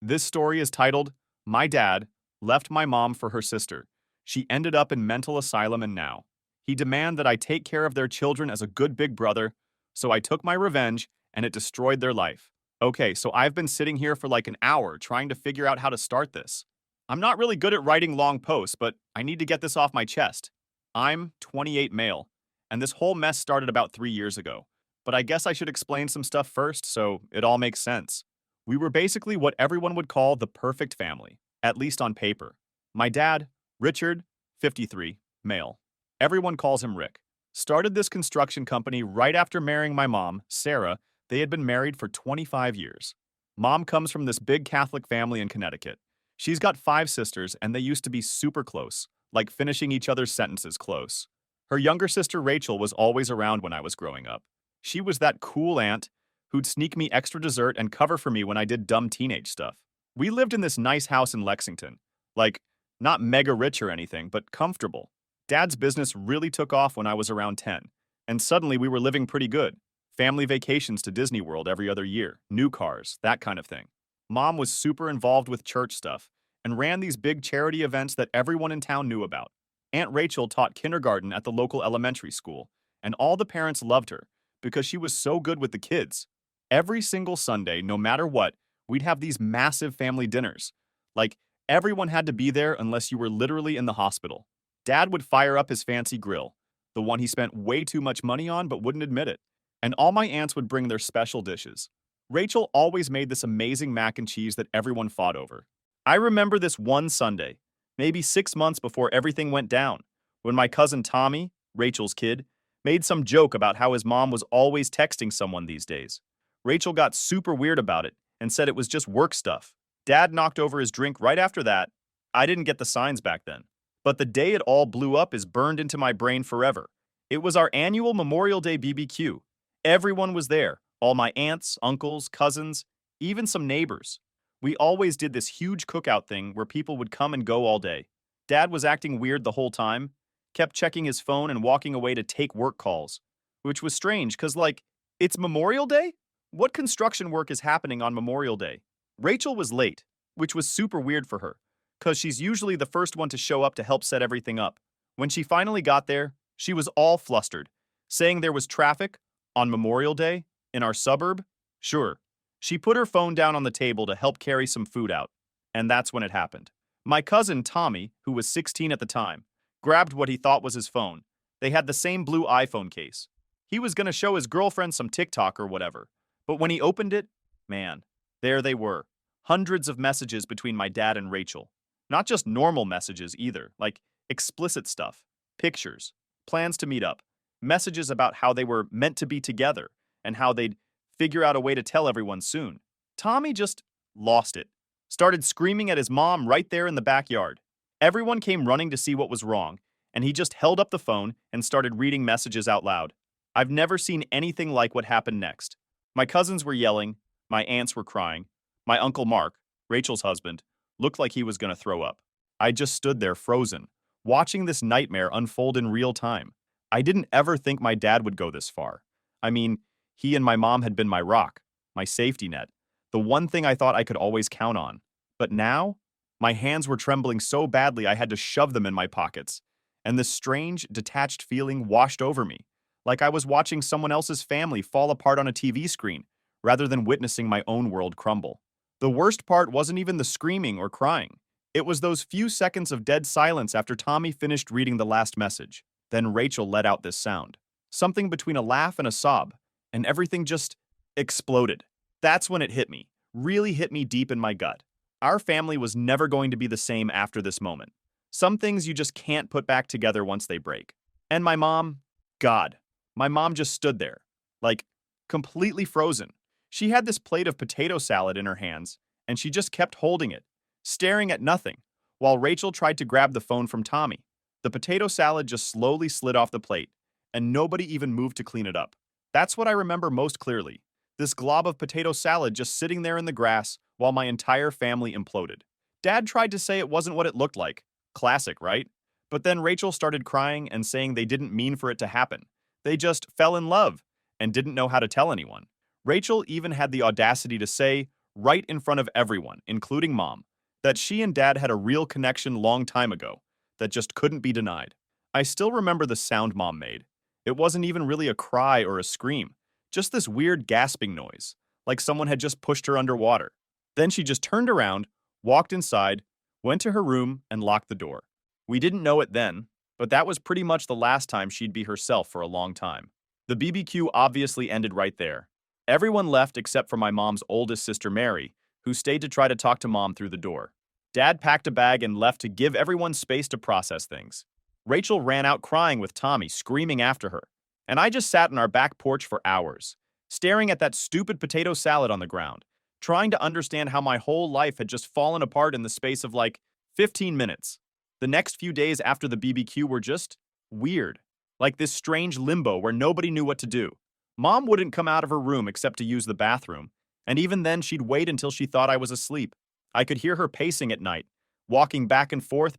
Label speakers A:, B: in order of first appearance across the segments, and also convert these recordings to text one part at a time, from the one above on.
A: This story is titled, My Dad Left My Mom for Her Sister. She ended up in mental asylum and now. He demanded that I take care of their children as a good big brother, so I took my revenge and it destroyed their life. Okay, so I've been sitting here for like an hour trying to figure out how to start this. I'm not really good at writing long posts, but I need to get this off my chest. I'm 28 male, and this whole mess started about 3 years ago. But I guess I should explain some stuff first so it all makes sense. We were basically what everyone would call the perfect family, at least on paper. My dad, Richard, 53, male. Everyone calls him Rick. Started this construction company right after marrying my mom, Sarah. They had been married for 25 years. Mom comes from this big Catholic family in Connecticut. She's got 5 sisters, and they used to be super close, like finishing each other's sentences close. Her younger sister Rachel was always around when I was growing up. She was that cool aunt who'd sneak me extra dessert and cover for me when I did dumb teenage stuff. We lived in this nice house in Lexington. Like, not mega rich or anything, but comfortable. Dad's business really took off when I was around 10, and suddenly we were living pretty good. Family vacations to Disney World every other year, new cars, that kind of thing. Mom was super involved with church stuff and ran these big charity events that everyone in town knew about. Aunt Rachel taught kindergarten at the local elementary school, and all the parents loved her because she was so good with the kids. Every single Sunday, no matter what, we'd have these massive family dinners. Like, everyone had to be there unless you were literally in the hospital. Dad would fire up his fancy grill, the one he spent way too much money on but wouldn't admit it. And all my aunts would bring their special dishes. Rachel always made this amazing mac and cheese that everyone fought over. I remember this one Sunday, maybe 6 months before everything went down, when my cousin Tommy, Rachel's kid, made some joke about how his mom was always texting someone these days. Rachel got super weird about it and said it was just work stuff. Dad knocked over his drink right after that. I didn't get the signs back then. But the day it all blew up is burned into my brain forever. It was our annual Memorial Day BBQ. Everyone was there, all my aunts, uncles, cousins, even some neighbors. We always did this huge cookout thing where people would come and go all day. Dad was acting weird the whole time, kept checking his phone and walking away to take work calls, which was strange because, like, it's Memorial Day? What construction work is happening on Memorial Day? Rachel was late, which was super weird for her, because she's usually the first one to show up to help set everything up. When she finally got there, she was all flustered, saying there was traffic on Memorial Day in our suburb. Sure. She put her phone down on the table to help carry some food out, and that's when it happened. My cousin Tommy, who was 16 at the time, grabbed what he thought was his phone. They had the same blue iPhone case. He was going to show his girlfriend some TikTok or whatever. But when he opened it, man, there they were. Hundreds of messages between my dad and Rachel. Not just normal messages either, like explicit stuff, pictures, plans to meet up, messages about how they were meant to be together and how they'd figure out a way to tell everyone soon. Tommy just lost it. Started screaming at his mom right there in the backyard. Everyone came running to see what was wrong, and he just held up the phone and started reading messages out loud. I've never seen anything like what happened next. My cousins were yelling, my aunts were crying. My uncle Mark, Rachel's husband, looked like he was going to throw up. I just stood there frozen, watching this nightmare unfold in real time. I didn't ever think my dad would go this far. I mean, he and my mom had been my rock, my safety net, the one thing I thought I could always count on. But now, my hands were trembling so badly I had to shove them in my pockets, and this strange, detached feeling washed over me, like I was watching someone else's family fall apart on a TV screen, rather than witnessing my own world crumble. The worst part wasn't even the screaming or crying. It was those few seconds of dead silence after Tommy finished reading the last message. Then Rachel let out this sound. Something between a laugh and a sob, and everything just exploded. That's when it hit me, really hit me deep in my gut. Our family was never going to be the same after this moment. Some things you just can't put back together once they break. And my mom, God, my mom just stood there, like, completely frozen. She had this plate of potato salad in her hands, and she just kept holding it, staring at nothing, while Rachel tried to grab the phone from Tommy. The potato salad just slowly slid off the plate, and nobody even moved to clean it up. That's what I remember most clearly, this glob of potato salad just sitting there in the grass while my entire family imploded. Dad tried to say it wasn't what it looked like. Classic, right? But then Rachel started crying and saying they didn't mean for it to happen. They just fell in love and didn't know how to tell anyone. Rachel even had the audacity to say, right in front of everyone, including Mom, that she and Dad had a real connection long time ago that just couldn't be denied. I still remember the sound Mom made. It wasn't even really a cry or a scream, just this weird gasping noise, like someone had just pushed her underwater. Then she just turned around, walked inside, went to her room, and locked the door. We didn't know it then, but that was pretty much the last time she'd be herself for a long time. The BBQ obviously ended right there. Everyone left except for my mom's oldest sister Mary, who stayed to try to talk to Mom through the door. Dad packed a bag and left to give everyone space to process things. Rachel ran out crying with Tommy screaming after her, and I just sat on our back porch for hours, staring at that stupid potato salad on the ground, trying to understand how my whole life had just fallen apart in the space of like 15 minutes. The next few days after the BBQ were just weird, like this strange limbo where nobody knew what to do. Mom wouldn't come out of her room except to use the bathroom, and even then she'd wait until she thought I was asleep. I could hear her pacing at night, walking back and forth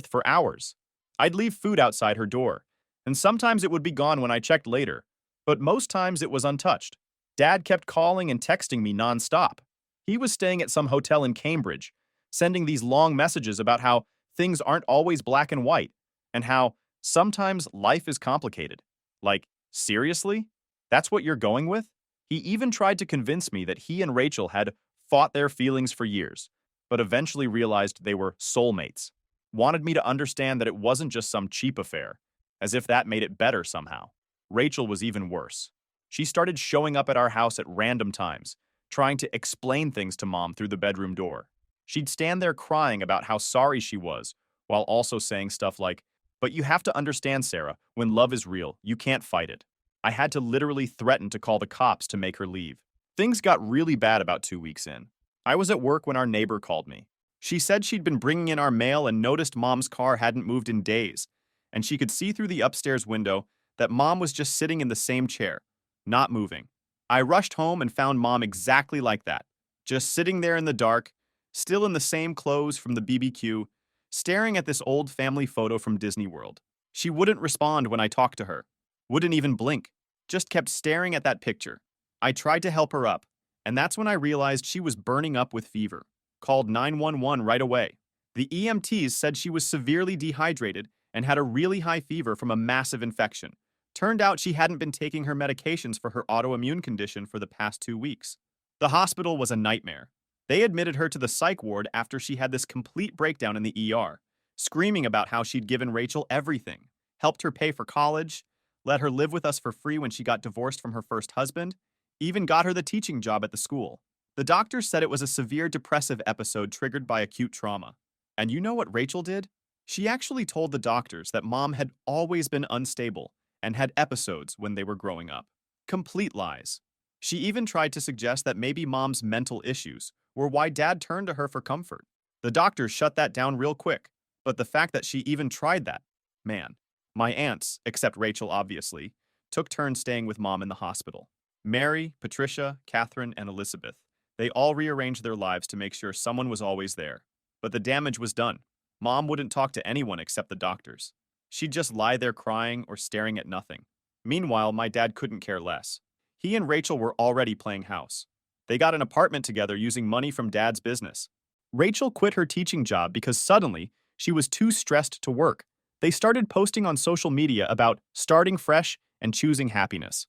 A: for hours. I'd leave food outside her door, and sometimes it would be gone when I checked later, but most times it was untouched. Dad kept calling and texting me nonstop. He was staying at some hotel in Cambridge, sending these long messages about how things aren't always black and white, and how sometimes life is complicated. Like, seriously? That's what you're going with? He even tried to convince me that he and Rachel had fought their feelings for years, but eventually realized they were soulmates. Wanted me to understand that it wasn't just some cheap affair, as if that made it better somehow. Rachel was even worse. She started showing up at our house at random times, trying to explain things to Mom through the bedroom door. She'd stand there crying about how sorry she was, while also saying stuff like, "But you have to understand, Sarah, when love is real, you can't fight it." I had to literally threaten to call the cops to make her leave. Things got really bad about 2 weeks in. I was at work when our neighbor called me. She said she'd been bringing in our mail and noticed Mom's car hadn't moved in days, and she could see through the upstairs window that Mom was just sitting in the same chair, not moving. I rushed home and found Mom exactly like that, just sitting there in the dark, still in the same clothes from the BBQ, staring at this old family photo from Disney World. She wouldn't respond when I talked to her, wouldn't even blink, just kept staring at that picture. I tried to help her up, and that's when I realized she was burning up with fever. Called 911 right away. The EMTs said she was severely dehydrated and had a really high fever from a massive infection. Turned out she hadn't been taking her medications for her autoimmune condition for the past 2 weeks. The hospital was a nightmare. They admitted her to the psych ward after she had this complete breakdown in the ER, screaming about how she'd given Rachel everything, helped her pay for college, let her live with us for free when she got divorced from her first husband, even got her the teaching job at the school. The doctor said it was a severe depressive episode triggered by acute trauma. And you know what Rachel did? She actually told the doctors that Mom had always been unstable and had episodes when they were growing up. Complete lies. She even tried to suggest that maybe Mom's mental issues were why Dad turned to her for comfort. The doctors shut that down real quick, but the fact that she even tried that, man. My aunts, except Rachel obviously, took turns staying with Mom in the hospital. Mary, Patricia, Catherine, and Elizabeth. They all rearranged their lives to make sure someone was always there. But the damage was done. Mom wouldn't talk to anyone except the doctors. She'd just lie there crying or staring at nothing. Meanwhile, my dad couldn't care less. He and Rachel were already playing house. They got an apartment together using money from Dad's business. Rachel quit her teaching job because suddenly she was too stressed to work. They started posting on social media about starting fresh and choosing happiness.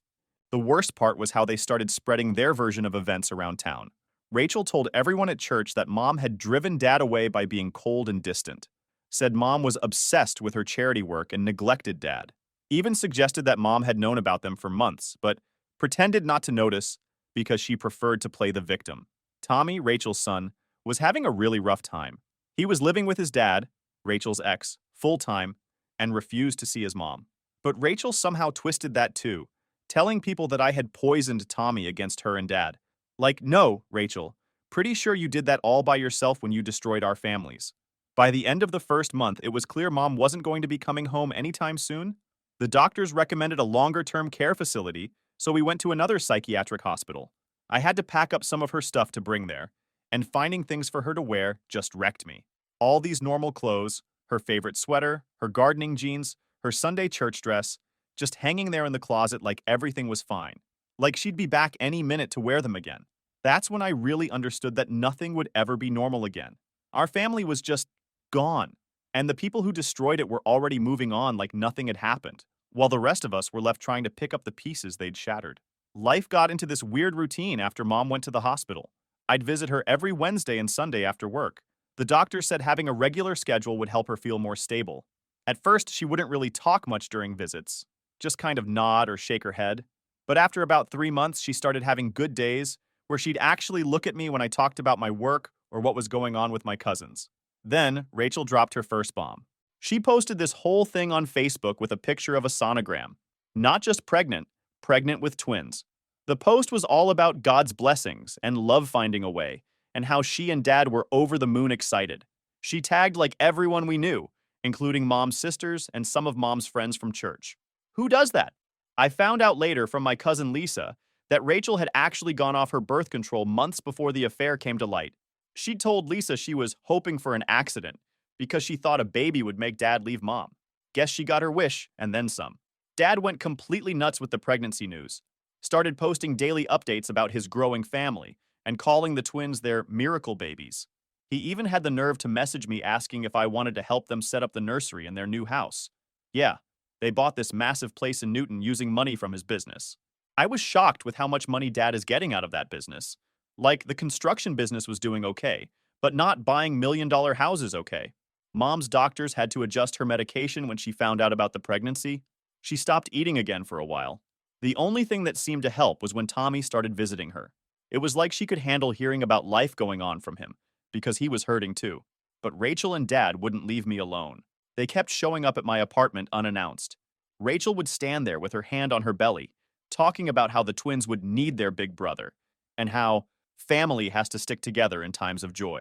A: The worst part was how they started spreading their version of events around town. Rachel told everyone at church that Mom had driven Dad away by being cold and distant. Said Mom was obsessed with her charity work and neglected Dad. Even suggested that Mom had known about them for months, but pretended not to notice because she preferred to play the victim. Tommy, Rachel's son, was having a really rough time. He was living with his dad, Rachel's ex, full-time, and refused to see his mom. But Rachel somehow twisted that too, telling people that I had poisoned Tommy against her and Dad. Like, no, Rachel, pretty sure you did that all by yourself when you destroyed our families. By the end of the first month, it was clear Mom wasn't going to be coming home anytime soon. The doctors recommended a longer-term care facility, so we went to another psychiatric hospital. I had to pack up some of her stuff to bring there, and finding things for her to wear just wrecked me. All these normal clothes, her favorite sweater, her gardening jeans, her Sunday church dress, just hanging there in the closet like everything was fine. Like she'd be back any minute to wear them again. That's when I really understood that nothing would ever be normal again. Our family was just gone, and the people who destroyed it were already moving on like nothing had happened, while the rest of us were left trying to pick up the pieces they'd shattered. Life got into this weird routine after Mom went to the hospital. I'd visit her every Wednesday and Sunday after work. The doctor said having a regular schedule would help her feel more stable. At first, she wouldn't really talk much during visits, just kind of nod or shake her head. But after about 3 months, she started having good days where she'd actually look at me when I talked about my work or what was going on with my cousins. Then, Rachel dropped her first bomb. She posted this whole thing on Facebook with a picture of a sonogram. Not just pregnant, pregnant with twins. The post was all about God's blessings and love finding a way, and how she and Dad were over the moon excited. She tagged like everyone we knew, including Mom's sisters and some of Mom's friends from church. Who does that? I found out later from my cousin Lisa that Rachel had actually gone off her birth control months before the affair came to light. She told Lisa she was hoping for an accident because she thought a baby would make Dad leave Mom. Guess she got her wish and then some. Dad went completely nuts with the pregnancy news, started posting daily updates about his growing family, and calling the twins their miracle babies. He even had the nerve to message me asking if I wanted to help them set up the nursery in their new house. Yeah, they bought this massive place in Newton using money from his business. I was shocked with how much money Dad is getting out of that business. Like, the construction business was doing okay, but not buying million-dollar houses okay. Mom's doctors had to adjust her medication when she found out about the pregnancy. She stopped eating again for a while. The only thing that seemed to help was when Tommy started visiting her. It was like she could handle hearing about life going on from him, because he was hurting too. But Rachel and Dad wouldn't leave me alone. They kept showing up at my apartment unannounced. Rachel would stand there with her hand on her belly, talking about how the twins would need their big brother, and how family has to stick together in times of joy.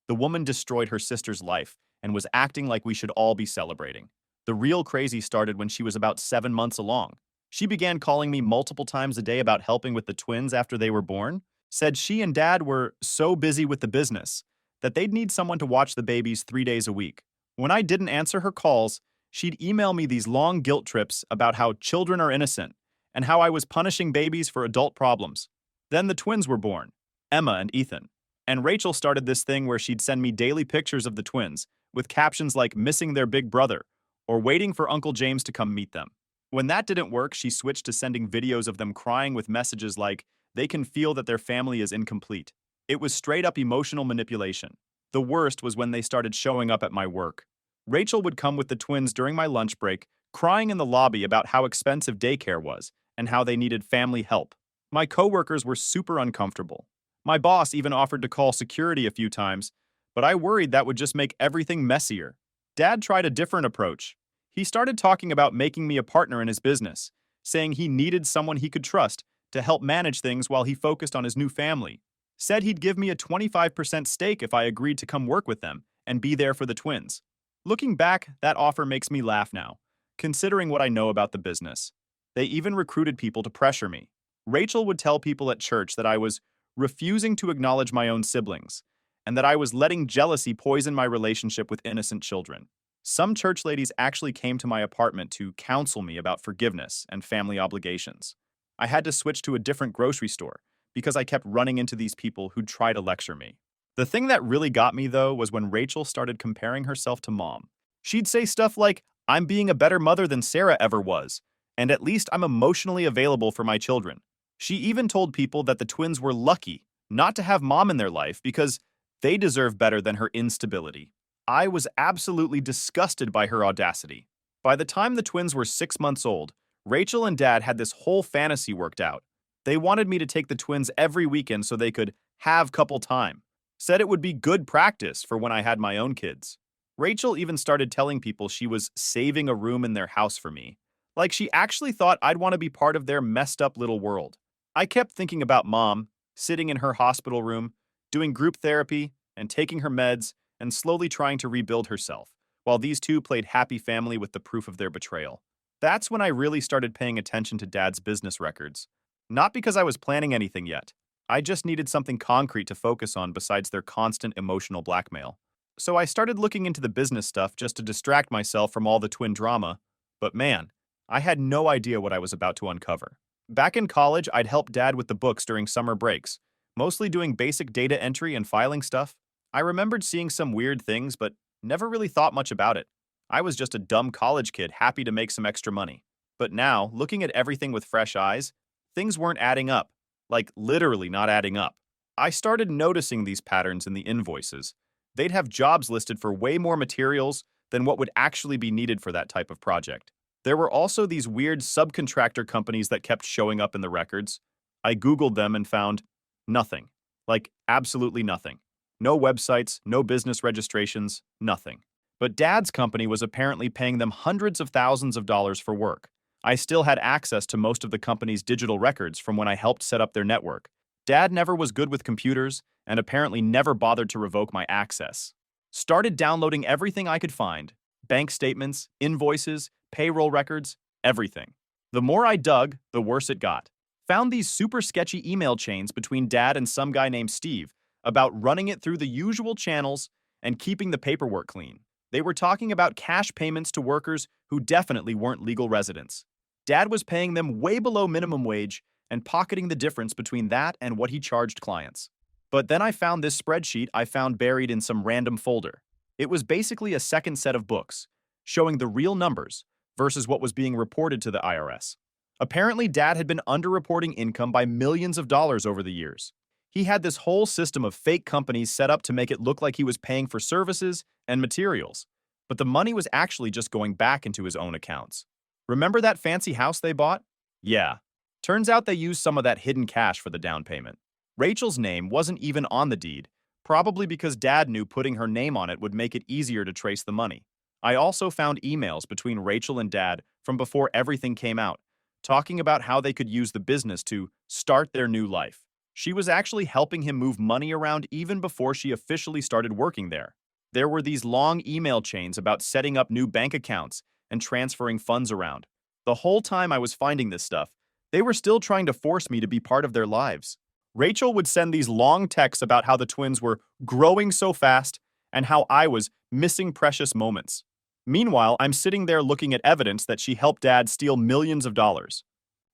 A: The woman destroyed her sister's life and was acting like we should all be celebrating. The real crazy started when she was about 7 months along. She began calling me multiple times a day about helping with the twins after they were born, said she and Dad were so busy with the business that they'd need someone to watch the babies 3 days a week. When I didn't answer her calls, she'd email me these long guilt trips about how children are innocent and how I was punishing babies for adult problems. Then the twins were born, Emma and Ethan. And Rachel started this thing where she'd send me daily pictures of the twins, with captions like missing their big brother or waiting for Uncle James to come meet them. When that didn't work, she switched to sending videos of them crying with messages like, they can feel that their family is incomplete. It was straight up emotional manipulation. The worst was when they started showing up at my work. Rachel would come with the twins during my lunch break, crying in the lobby about how expensive daycare was and how they needed family help. My coworkers were super uncomfortable. My boss even offered to call security a few times, but I worried that would just make everything messier. Dad tried a different approach. He started talking about making me a partner in his business, saying he needed someone he could trust to help manage things while he focused on his new family. Said he'd give me a 25% stake if I agreed to come work with them and be there for the twins. Looking back, that offer makes me laugh now, considering what I know about the business. They even recruited people to pressure me. Rachel would tell people at church that I was refusing to acknowledge my own siblings, and that I was letting jealousy poison my relationship with innocent children. Some church ladies actually came to my apartment to counsel me about forgiveness and family obligations. I had to switch to a different grocery store because I kept running into these people who'd try to lecture me. The thing that really got me, though, was when Rachel started comparing herself to Mom. She'd say stuff like, I'm being a better mother than Sarah ever was, and at least I'm emotionally available for my children. She even told people that the twins were lucky not to have Mom in their life because they deserve better than her instability. I was absolutely disgusted by her audacity. By the time the twins were 6 months old, Rachel and Dad had this whole fantasy worked out. They wanted me to take the twins every weekend so they could have couple time. Said it would be good practice for when I had my own kids. Rachel even started telling people she was saving a room in their house for me. Like she actually thought I'd want to be part of their messed up little world. I kept thinking about Mom, sitting in her hospital room, doing group therapy, and taking her meds, and slowly trying to rebuild herself, while these two played happy family with the proof of their betrayal. That's when I really started paying attention to Dad's business records. Not because I was planning anything yet. I just needed something concrete to focus on besides their constant emotional blackmail. So I started looking into the business stuff just to distract myself from all the twin drama. But man, I had no idea what I was about to uncover. Back in college, I'd help Dad with the books during summer breaks. mostly doing basic data entry and filing stuff. I remembered seeing some weird things, but never really thought much about it. I was just a dumb college kid happy to make some extra money. But now, looking at everything with fresh eyes, things weren't adding up. Like, literally not adding up. I started noticing these patterns in the invoices. They'd have jobs listed for way more materials than what would actually be needed for that type of project. There were also these weird subcontractor companies that kept showing up in the records. I Googled them and found nothing. Like, absolutely nothing. No websites, no business registrations, nothing. But Dad's company was apparently paying them hundreds of thousands of dollars for work. I still had access to most of the company's digital records from when I helped set up their network. Dad never was good with computers and apparently never bothered to revoke my access. Started downloading everything I could find: bank statements, invoices, payroll records, everything. The more I dug, the worse it got. Found these super sketchy email chains between Dad and some guy named Steve about running it through the usual channels and keeping the paperwork clean. They were talking about cash payments to workers who definitely weren't legal residents. Dad was paying them way below minimum wage and pocketing the difference between that and what he charged clients. But then I found this spreadsheet I found buried in some random folder. It was basically a second set of books, showing the real numbers versus what was being reported to the IRS. Apparently, Dad had been underreporting income by millions of dollars over the years. He had this whole system of fake companies set up to make it look like he was paying for services and materials, but the money was actually just going back into his own accounts. Remember that fancy house they bought? Yeah. Turns out they used some of that hidden cash for the down payment. Rachel's name wasn't even on the deed, probably because Dad knew putting her name on it would make it easier to trace the money. I also found emails between Rachel and Dad from before everything came out, talking about how they could use the business to start their new life. She was actually helping him move money around even before she officially started working there. There were these long email chains about setting up new bank accounts and transferring funds around. The whole time I was finding this stuff, they were still trying to force me to be part of their lives. Rachel would send these long texts about how the twins were growing so fast and how I was missing precious moments. Meanwhile, I'm sitting there looking at evidence that she helped Dad steal millions of dollars.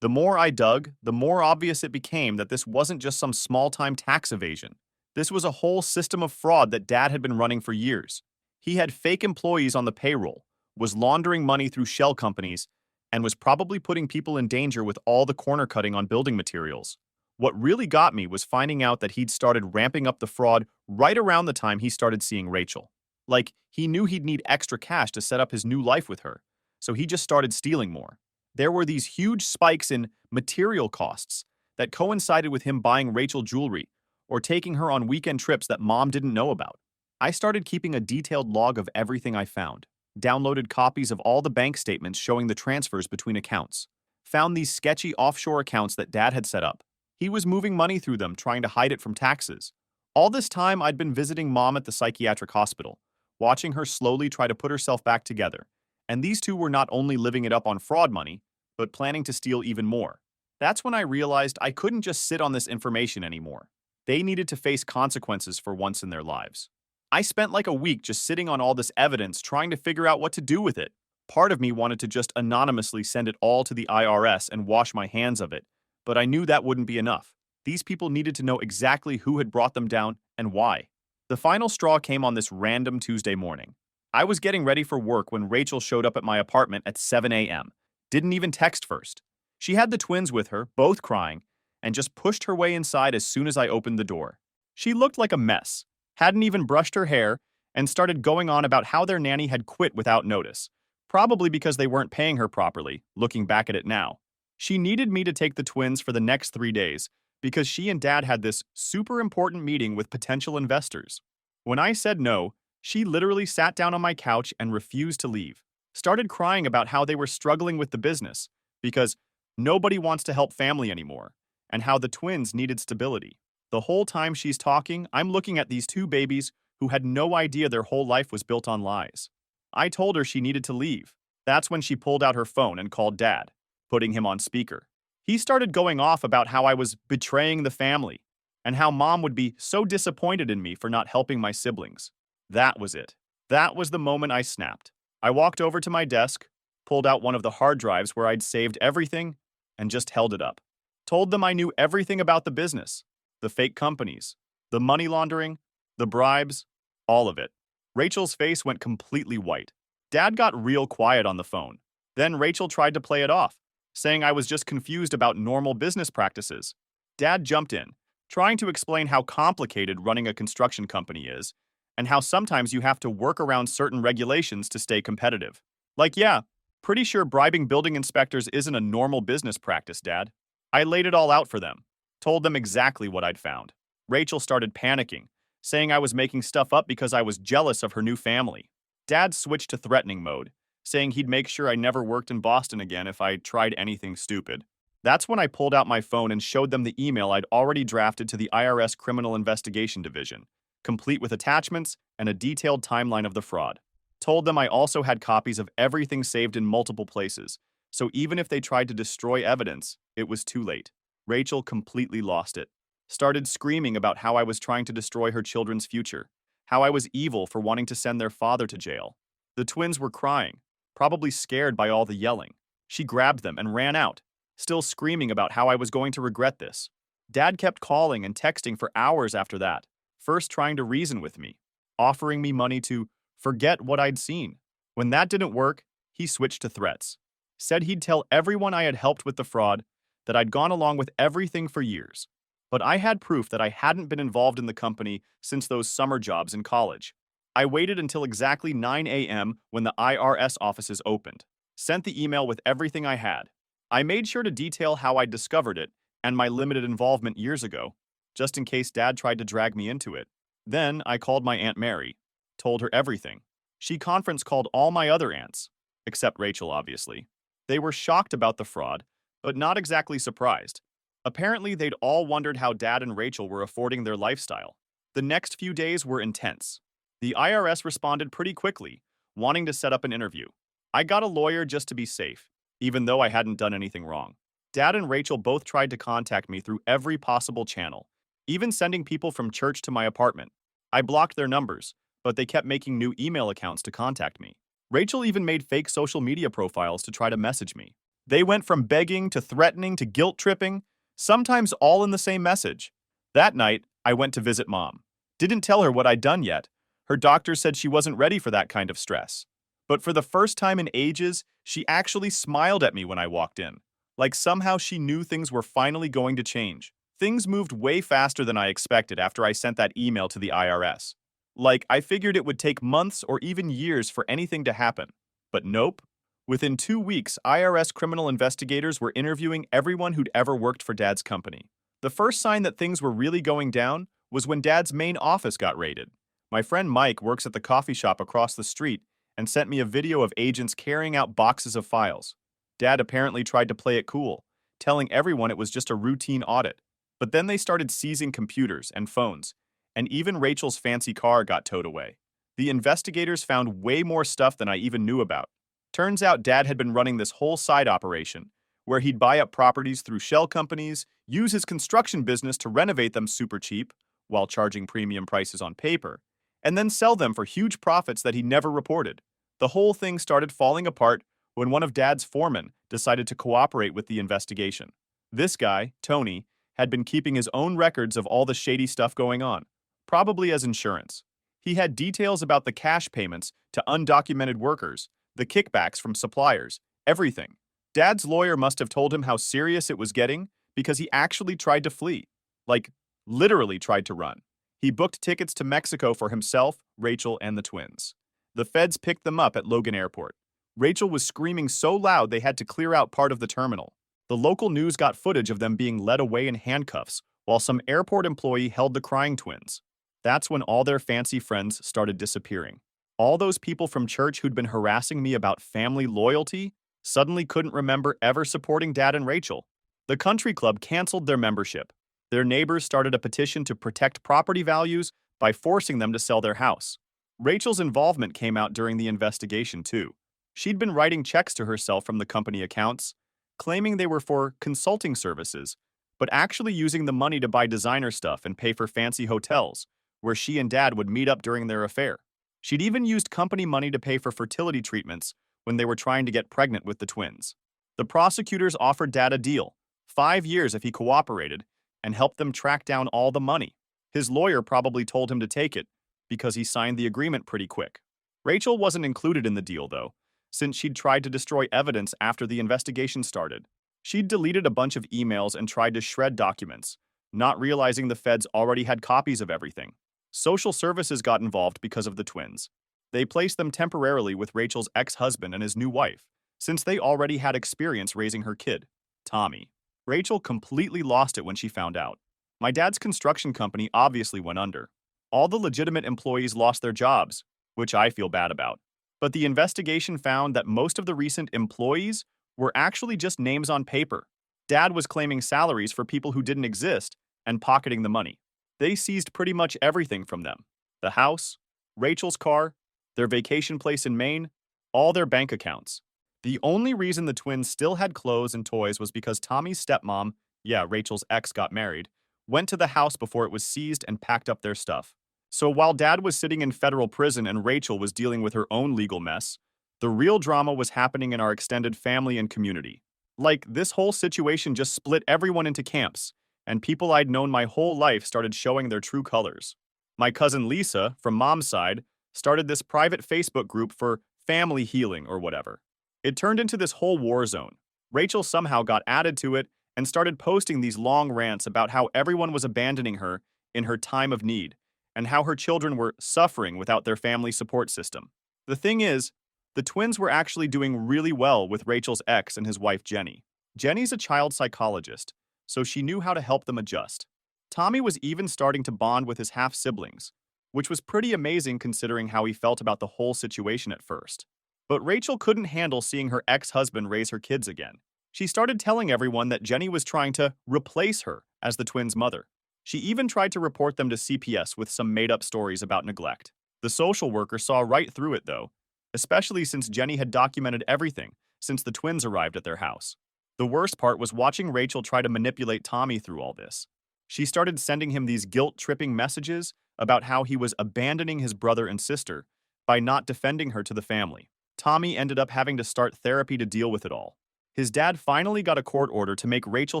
A: The more I dug, the more obvious it became that this wasn't just some small-time tax evasion. This was a whole system of fraud that Dad had been running for years. He had fake employees on the payroll, was laundering money through shell companies, and was probably putting people in danger with all the corner cutting on building materials. What really got me was finding out that he'd started ramping up the fraud right around the time he started seeing Rachel. Like, he knew he'd need extra cash to set up his new life with her, so he just started stealing more. There were these huge spikes in material costs that coincided with him buying Rachel jewelry or taking her on weekend trips that Mom didn't know about. I started keeping a detailed log of everything I found, downloaded copies of all the bank statements showing the transfers between accounts, found these sketchy offshore accounts that Dad had set up. He was moving money through them, trying to hide it from taxes. All this time, I'd been visiting Mom at the psychiatric hospital, watching her slowly try to put herself back together. And these two were not only living it up on fraud money, but planning to steal even more. That's when I realized I couldn't just sit on this information anymore. They needed to face consequences for once in their lives. I spent like a week just sitting on all this evidence trying to figure out what to do with it. Part of me wanted to just anonymously send it all to the IRS and wash my hands of it, but I knew that wouldn't be enough. These people needed to know exactly who had brought them down and why. The final straw came on this random Tuesday morning. I was getting ready for work when Rachel showed up at my apartment at 7 a.m. Didn't even text first. She had the twins with her, both crying, and just pushed her way inside as soon as I opened the door. She looked like a mess, hadn't even brushed her hair, and started going on about how their nanny had quit without notice, probably because they weren't paying her properly, looking back at it now. She needed me to take the twins for the next 3 days because she and Dad had this super important meeting with potential investors. When I said no, she literally sat down on my couch and refused to leave. Started crying about how they were struggling with the business because nobody wants to help family anymore, and how the twins needed stability. The whole time she's talking, I'm looking at these two babies who had no idea their whole life was built on lies. I told her she needed to leave. That's when she pulled out her phone and called Dad, putting him on speaker. He started going off about how I was betraying the family and how Mom would be so disappointed in me for not helping my siblings. That was it. That was the moment I snapped. I walked over to my desk, pulled out one of the hard drives where I'd saved everything, and just held it up. Told them I knew everything about the business. the fake companies, the money laundering, the bribes, all of it. Rachel's face went completely white. Dad got real quiet on the phone. Then Rachel tried to play it off, saying I was just confused about normal business practices. Dad jumped in, trying to explain how complicated running a construction company is, and how sometimes you have to work around certain regulations to stay competitive. Like, yeah, pretty sure bribing building inspectors isn't a normal business practice, Dad. I laid it all out for them, told them exactly what I'd found. Rachel started panicking, saying I was making stuff up because I was jealous of her new family. Dad switched to threatening mode, saying he'd make sure I never worked in Boston again if I tried anything stupid. That's when I pulled out my phone and showed them the email I'd already drafted to the IRS Criminal Investigation Division, complete with attachments and a detailed timeline of the fraud. Told them I also had copies of everything saved in multiple places, so even if they tried to destroy evidence, it was too late. Rachel completely lost it. Started screaming about how I was trying to destroy her children's future, how I was evil for wanting to send their father to jail. The twins were crying, probably scared by all the yelling. She grabbed them and ran out, still screaming about how I was going to regret this. Dad kept calling and texting for hours after that, first trying to reason with me, offering me money to forget what I'd seen. When that didn't work, he switched to threats. Said he'd tell everyone I had helped with the fraud, that I'd gone along with everything for years. But I had proof that I hadn't been involved in the company since those summer jobs in college. I waited until exactly 9 a.m. when the IRS offices opened, sent the email with everything I had. I made sure to detail how I discovered it and my limited involvement years ago, just in case Dad tried to drag me into it. Then I called my Aunt Mary, told her everything. She conference called all my other aunts, except Rachel, obviously. They were shocked about the fraud, but not exactly surprised. Apparently, they'd all wondered how Dad and Rachel were affording their lifestyle. The next few days were intense. The IRS responded pretty quickly, wanting to set up an interview. I got a lawyer just to be safe, even though I hadn't done anything wrong. Dad and Rachel both tried to contact me through every possible channel, even sending people from church to my apartment. I blocked their numbers, but they kept making new email accounts to contact me. Rachel even made fake social media profiles to try to message me. They went from begging to threatening to guilt-tripping, sometimes all in the same message. That night, I went to visit Mom. Didn't tell her what I'd done yet. Her doctor said she wasn't ready for that kind of stress. But for the first time in ages, she actually smiled at me when I walked in. Like somehow she knew things were finally going to change. Things moved way faster than I expected after I sent that email to the IRS. Like, I figured it would take months or even years for anything to happen. But nope. Within 2 weeks, IRS criminal investigators were interviewing everyone who'd ever worked for Dad's company. The first sign that things were really going down was when Dad's main office got raided. My friend Mike works at the coffee shop across the street and sent me a video of agents carrying out boxes of files. Dad apparently tried to play it cool, telling everyone it was just a routine audit. But then they started seizing computers and phones, and even Rachel's fancy car got towed away. The investigators found way more stuff than I even knew about. Turns out Dad had been running this whole side operation, where he'd buy up properties through shell companies, use his construction business to renovate them super cheap, while charging premium prices on paper, and then sell them for huge profits that he never reported. The whole thing started falling apart when one of Dad's foremen decided to cooperate with the investigation. This guy, Tony, had been keeping his own records of all the shady stuff going on, probably as insurance. He had details about the cash payments to undocumented workers, the kickbacks from suppliers, everything. Dad's lawyer must have told him how serious it was getting because he actually tried to flee. Like, literally tried to run. He booked tickets to Mexico for himself, Rachel, and the twins. The feds picked them up at Logan Airport. Rachel was screaming so loud they had to clear out part of the terminal. The local news got footage of them being led away in handcuffs while some airport employee held the crying twins. That's when all their fancy friends started disappearing. All those people from church who'd been harassing me about family loyalty suddenly couldn't remember ever supporting Dad and Rachel. The country club canceled their membership. Their neighbors started a petition to protect property values by forcing them to sell their house. Rachel's involvement came out during the investigation, too. She'd been writing checks to herself from the company accounts, claiming they were for consulting services, but actually using the money to buy designer stuff and pay for fancy hotels, where she and Dad would meet up during their affair. She'd even used company money to pay for fertility treatments when they were trying to get pregnant with the twins. The prosecutors offered Dad a deal, 5 years if he cooperated, and helped them track down all the money. His lawyer probably told him to take it because he signed the agreement pretty quick. Rachel wasn't included in the deal, though, since she'd tried to destroy evidence after the investigation started. She'd deleted a bunch of emails and tried to shred documents, not realizing the feds already had copies of everything. Social services got involved because of the twins. They placed them temporarily with Rachel's ex-husband and his new wife, since they already had experience raising her kid, Tommy. Rachel completely lost it when she found out. My dad's construction company obviously went under. All the legitimate employees lost their jobs, which I feel bad about. But the investigation found that most of the recent employees were actually just names on paper. Dad was claiming salaries for people who didn't exist and pocketing the money. They seized pretty much everything from them: the house, Rachel's car, their vacation place in Maine, all their bank accounts. The only reason the twins still had clothes and toys was because Tommy's stepmom, yeah, Rachel's ex, got married, went to the house before it was seized and packed up their stuff. So while Dad was sitting in federal prison and Rachel was dealing with her own legal mess, the real drama was happening in our extended family and community. Like, this whole situation just split everyone into camps, and people I'd known my whole life started showing their true colors. My cousin Lisa, from mom's side, started this private Facebook group for family healing or whatever. It turned into this whole war zone. Rachel somehow got added to it and started posting these long rants about how everyone was abandoning her in her time of need, and how her children were suffering without their family support system. The thing is, the twins were actually doing really well with Rachel's ex and his wife Jenny. Jenny's a child psychologist, so she knew how to help them adjust. Tommy was even starting to bond with his half-siblings, which was pretty amazing considering how he felt about the whole situation at first. But Rachel couldn't handle seeing her ex-husband raise her kids again. She started telling everyone that Jenny was trying to replace her as the twins' mother. She even tried to report them to CPS with some made-up stories about neglect. The social worker saw right through it, though, especially since Jenny had documented everything since the twins arrived at their house. The worst part was watching Rachel try to manipulate Tommy through all this. She started sending him these guilt-tripping messages about how he was abandoning his brother and sister by not defending her to the family. Tommy ended up having to start therapy to deal with it all. His dad finally got a court order to make Rachel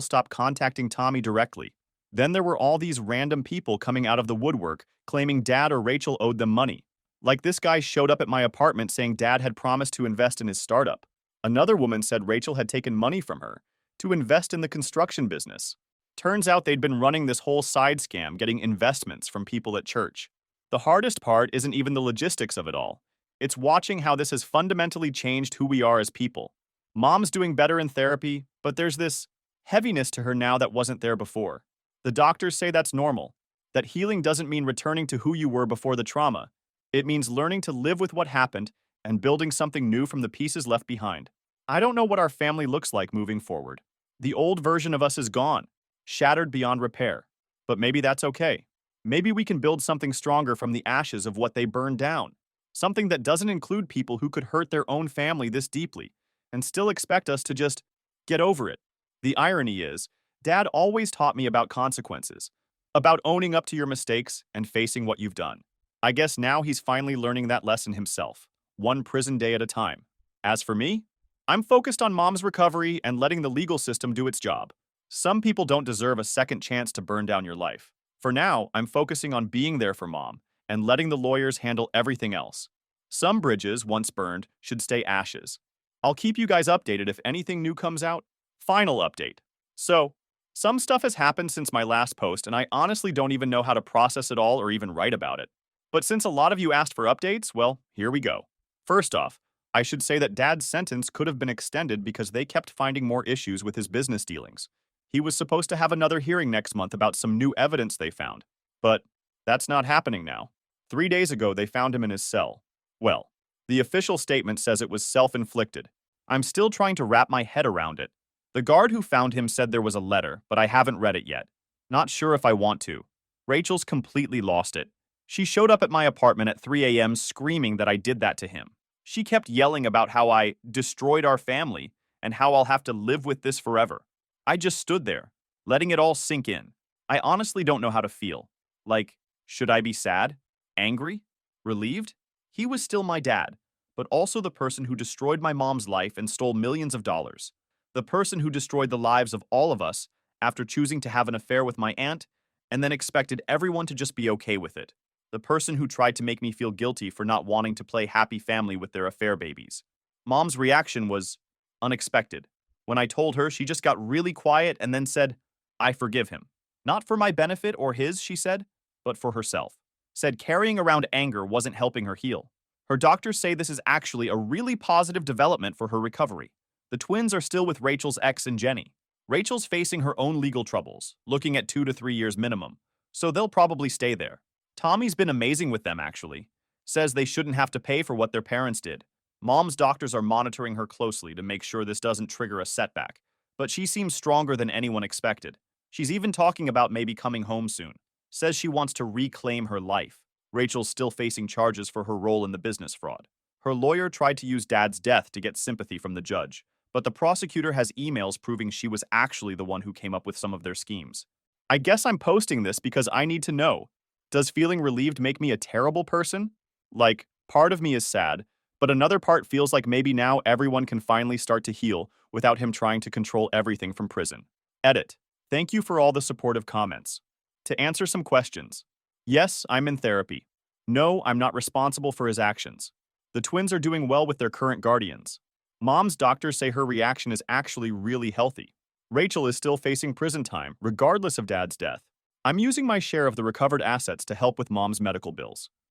A: stop contacting Tommy directly. Then there were all these random people coming out of the woodwork claiming Dad or Rachel owed them money. Like, this guy showed up at my apartment saying Dad had promised to invest in his startup. Another woman said Rachel had taken money from her to invest in the construction business. Turns out they'd been running this whole side scam getting investments from people at church. The hardest part isn't even the logistics of it all. It's watching how this has fundamentally changed who we are as people. Mom's doing better in therapy, but there's this heaviness to her now that wasn't there before. The doctors say that's normal, that healing doesn't mean returning to who you were before the trauma. It means learning to live with what happened and building something new from the pieces left behind. I don't know what our family looks like moving forward. The old version of us is gone, shattered beyond repair. But maybe that's okay. Maybe we can build something stronger from the ashes of what they burned down. Something that doesn't include people who could hurt their own family this deeply and still expect us to just get over it. The irony is, Dad always taught me about consequences, about owning up to your mistakes and facing what you've done. I guess now he's finally learning that lesson himself, one prison day at a time. As for me, I'm focused on Mom's recovery and letting the legal system do its job. Some people don't deserve a second chance to burn down your life. For now, I'm focusing on being there for Mom and letting the lawyers handle everything else. Some bridges, once burned, should stay ashes. I'll keep you guys updated if anything new comes out. Final update. So, some stuff has happened since my last post, and I honestly don't even know how to process it all or even write about it. But since a lot of you asked for updates, well, here we go. First off, I should say that Dad's sentence could have been extended because they kept finding more issues with his business dealings. He was supposed to have another hearing next month about some new evidence they found. But that's not happening now. 3 days ago, they found him in his cell. Well, the official statement says it was self-inflicted. I'm still trying to wrap my head around it. The guard who found him said there was a letter, but I haven't read it yet. Not sure if I want to. Rachel's completely lost it. She showed up at my apartment at 3 a.m. screaming that I did that to him. She kept yelling about how I destroyed our family and how I'll have to live with this forever. I just stood there, letting it all sink in. I honestly don't know how to feel. Like, should I be sad? Angry? Relieved? He was still my dad, but also the person who destroyed my mom's life and stole millions of dollars. The person who destroyed the lives of all of us after choosing to have an affair with my aunt and then expected everyone to just be okay with it. The person who tried to make me feel guilty for not wanting to play happy family with their affair babies. Mom's reaction was unexpected. When I told her, she just got really quiet and then said, I forgive him. Not for my benefit or his, she said, but for herself. Said carrying around anger wasn't helping her heal. Her doctors say this is actually a really positive development for her recovery. The twins are still with Rachel's ex and Jenny. Rachel's facing her own legal troubles, looking at 2 to 3 years minimum, so they'll probably stay there. Tommy's been amazing with them, actually. Says they shouldn't have to pay for what their parents did. Mom's doctors are monitoring her closely to make sure this doesn't trigger a setback, but she seems stronger than anyone expected. She's even talking about maybe coming home soon. Says she wants to reclaim her life. Rachel's still facing charges for her role in the business fraud. Her lawyer tried to use Dad's death to get sympathy from the judge, but the prosecutor has emails proving she was actually the one who came up with some of their schemes. I guess I'm posting this because I need to know. Does feeling relieved make me a terrible person? Like, part of me is sad, but another part feels like maybe now everyone can finally start to heal without him trying to control everything from prison. Edit. Thank you for all the supportive comments. To answer some questions. Yes, I'm in therapy. No, I'm not responsible for his actions. The twins are doing well with their current guardians. Mom's doctors say her reaction is actually really healthy. Rachel is still facing prison time, regardless of Dad's death. I'm using my share of the recovered assets to help with Mom's medical bills.